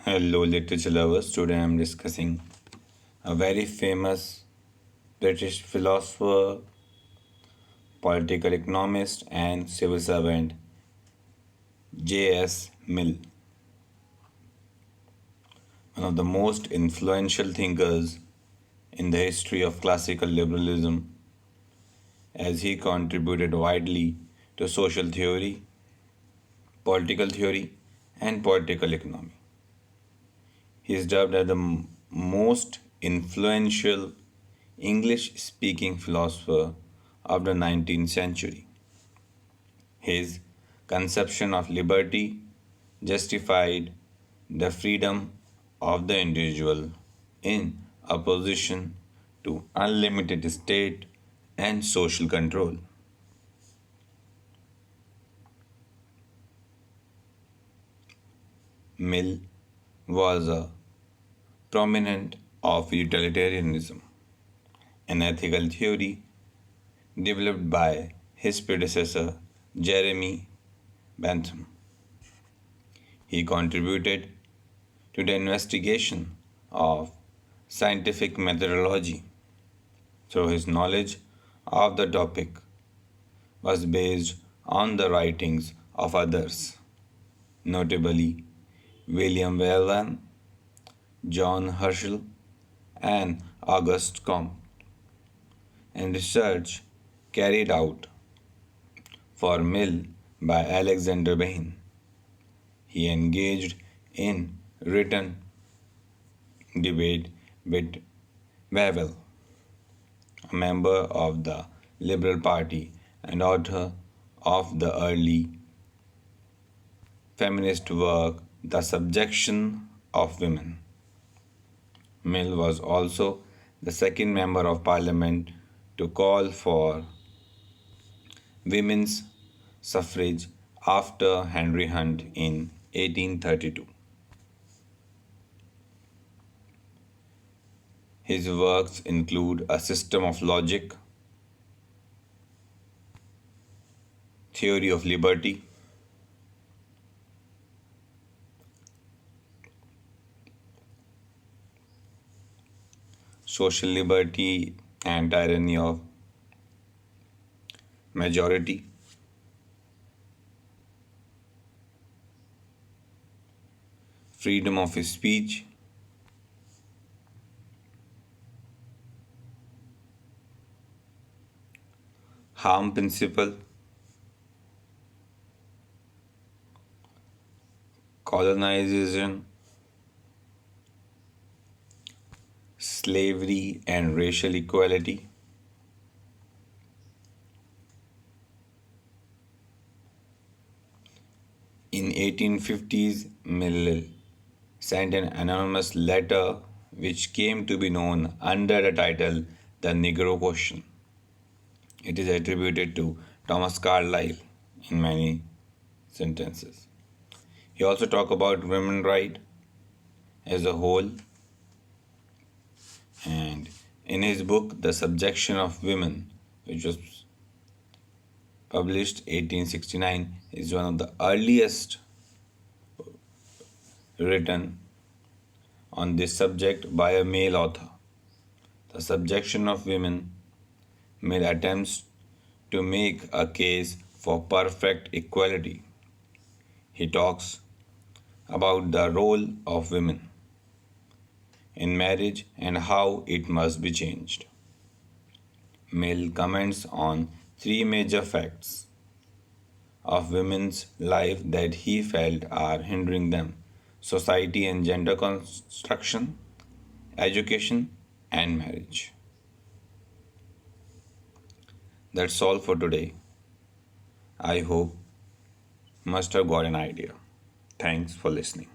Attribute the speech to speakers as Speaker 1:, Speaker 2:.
Speaker 1: Hello, literature lovers. Today I am discussing a very famous British philosopher, political economist, and civil servant, J.S. Mill, one of the most influential thinkers in the history of classical liberalism, as he contributed widely to social theory, political theory, and political economy. He is dubbed as the most influential English speaking philosopher of the 19th century. His conception of liberty justified the freedom of the individual in opposition to unlimited state and social control. Mill was a prominent of utilitarianism, an ethical theory developed by his predecessor Jeremy Bentham. He contributed to the investigation of scientific methodology through his knowledge of the topic was based on the writings of others, notably William Whelen, John Herschel, and Auguste Comte, and research carried out for Mill by Alexander Bain. He engaged in written debate with Wavell, a member of the Liberal Party and author of the early feminist work, The Subjection of Women. Mill was also the second member of parliament to call for women's suffrage after Henry Hunt in 1832. His works include A System of Logic, Theory of Liberty, Social Liberty and Tyranny of Majority, Freedom of Speech, Harm Principle, Colonization, Slavery and Racial Equality, in 1850s, Mill sent an anonymous letter which came to be known under the title The Negro Question. It is attributed to Thomas Carlyle in many sentences. He also talked about women's rights as a whole, and in his book The Subjection of Women, which was published 1869, is one of the earliest written on this subject by a male author. The Subjection of Women made attempts to make a case for perfect equality. He talks about the role of women in marriage and how it must be changed. Mill comments on three major facts of women's life that he felt are hindering them: society and gender construction, education, and marriage. That's all for today. I hope must have got an idea. Thanks for listening.